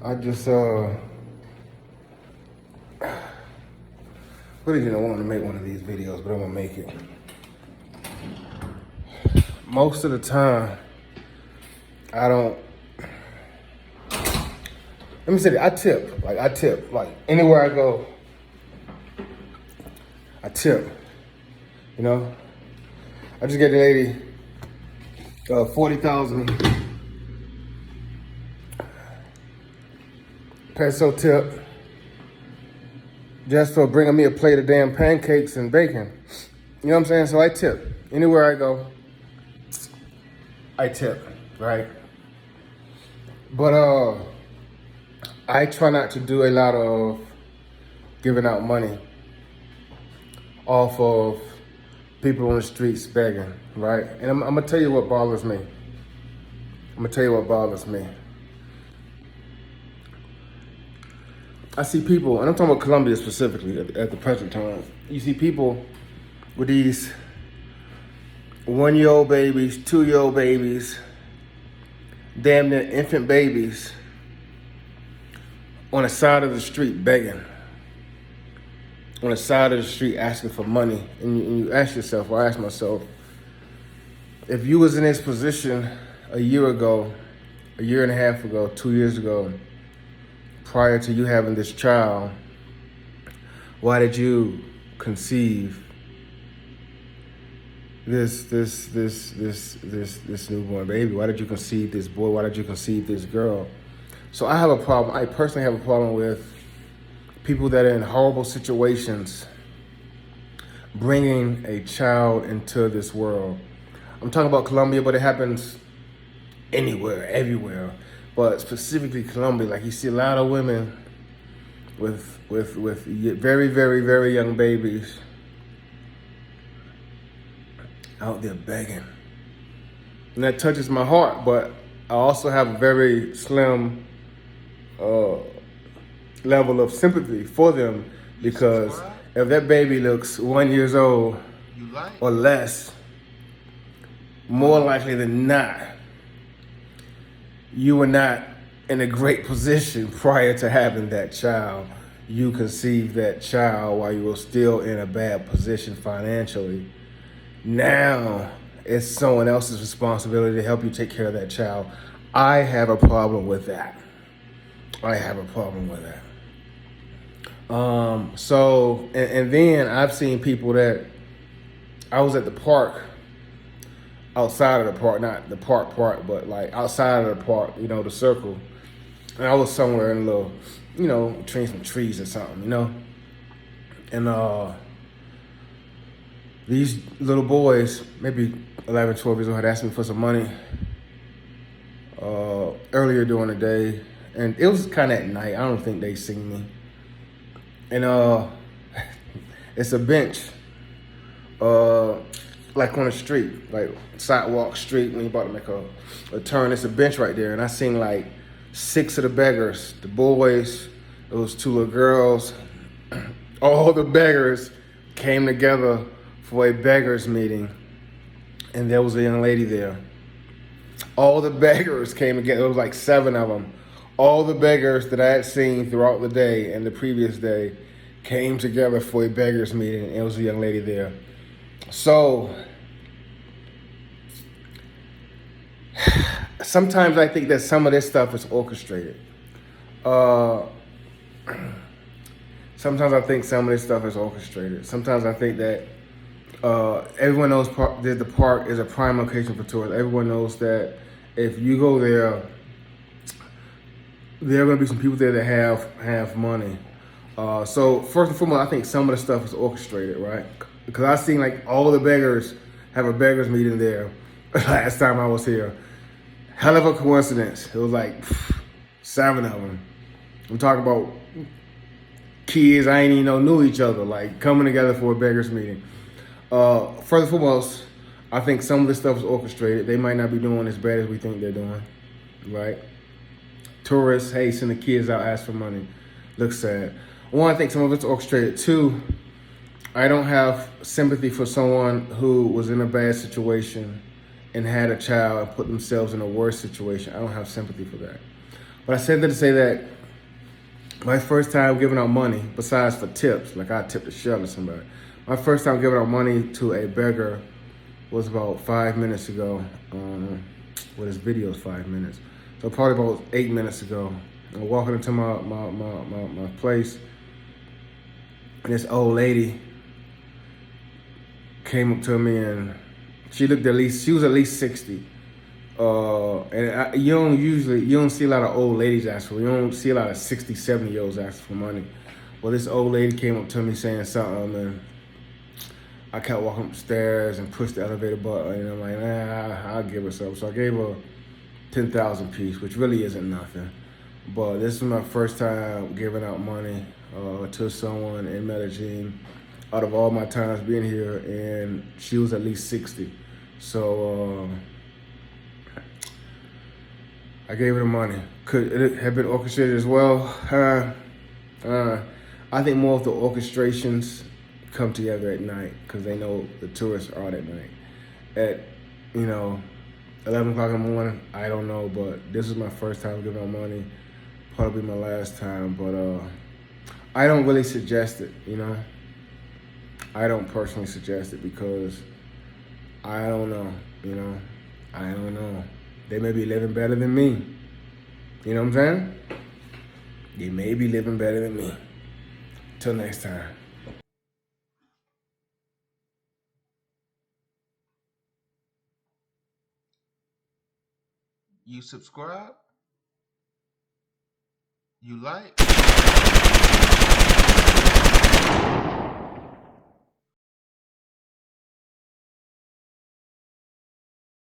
I just really didn't want to make one of these videos, but I'm gonna make it. Most of the time, I don't. Let me say that I tip. I tip. Like anywhere I go, I tip. You know, I just get the lady 40,000 peso tip just for bringing me a plate of damn pancakes and bacon. You know what I'm saying? So I tip. Anywhere I go, I tip, right? But I try not to do a lot of giving out money off of people on the streets begging, right? And I'm gonna tell you what bothers me. I see people, and I'm talking about Colombia specifically at the present time. You see people with these 1-year-old babies, 2-year-old babies, damn near infant babies on the side of the street begging. On the side of the street asking for money. And you ask yourself, or I ask myself, if you was in this position a year ago, a year and a half ago, 2 years ago, prior to you having this child, why did you conceive this newborn baby? Why did you conceive this boy? Why did you conceive this girl? So I have a problem. I personally have a problem with people that are in horrible situations bringing a child into this world. I'm talking about Colombia, but it happens anywhere, everywhere. But specifically Colombia, like you see a lot of women with very, very, very young babies out there begging. And that touches my heart, but I also have a very slim level of sympathy for them, because if that baby looks 1 year old or less, more likely than not, you were not in a great position prior to having that child. You conceived that child while you were still in a bad position financially. Now it's someone else's responsibility to help you take care of that child. I have a problem with that. And then I've seen people that I was at the park, outside of the park, not the park, but like outside of the park, you know, the circle. And I was somewhere in a little, you know, between some trees or something, you know. And these little boys, maybe 11, 12 years old, had asked me for some money earlier during the day. And it was kind of at night. I don't think they seen me. And it's a bench, like on the street, like sidewalk street, when you about to make a turn. It's a bench right there. And I seen like 6 of the beggars, the boys, those 2 little girls, all the beggars came together for a beggars meeting. And there was a young lady there. All the beggars came together. There was like 7 of them. All the beggars that I had seen throughout the day and the previous day came together for a beggars meeting, and it was a young lady there. So sometimes I think that some of this stuff is orchestrated. Sometimes I think that everyone knows that the park is a prime location for tourists. Everyone knows that if you go there, there are going to be some people there that have money. So first and foremost, I think some of the stuff is orchestrated, right? Because I seen like all the beggars have a beggars meeting there last time I was here. Hell of a coincidence. It was like 7 of them. I'm talking about kids I ain't even knew each other, like coming together for a beggars meeting. First and foremost, I think some of this stuff is orchestrated. They might not be doing as bad as we think they're doing, right? Tourists, hey, send the kids out, ask for money. Looks sad. One, I think some of it's orchestrated. 2, I don't have sympathy for someone who was in a bad situation and had a child and put themselves in a worse situation. I don't have sympathy for that. But I said that to say that my first time giving out money, besides for tips, like I tipped a shell or somebody, my first time giving out money to a beggar was about 5 minutes ago. Well, this video is 5 minutes. So probably about 8 minutes ago. I'm walking into my place, and this old lady came up to me, and she was at least 60. You don't see a lot of old ladies ask for, you don't see a lot of 60, 70-year-olds ask for money. Well, this old lady came up to me saying something, and I kept walking upstairs and pushed the elevator button, and I'm like, nah, I'll give her something. So I gave her 10,000 piece, which really isn't nothing. But this is my first time giving out money to someone in Medellin out of all my times being here, and she was at least 60. So I gave her the money. Could it have been orchestrated as well? I think more of the orchestrations come together at night because they know the tourists are out at night. At 11 o'clock in the morning, I don't know, but this is my first time giving out money. Probably my last time, but I don't really suggest it, I don't personally suggest it because I don't know, I don't know. They may be living better than me. You know what I'm saying? They may be living better than me. Till next time. You subscribe? You like?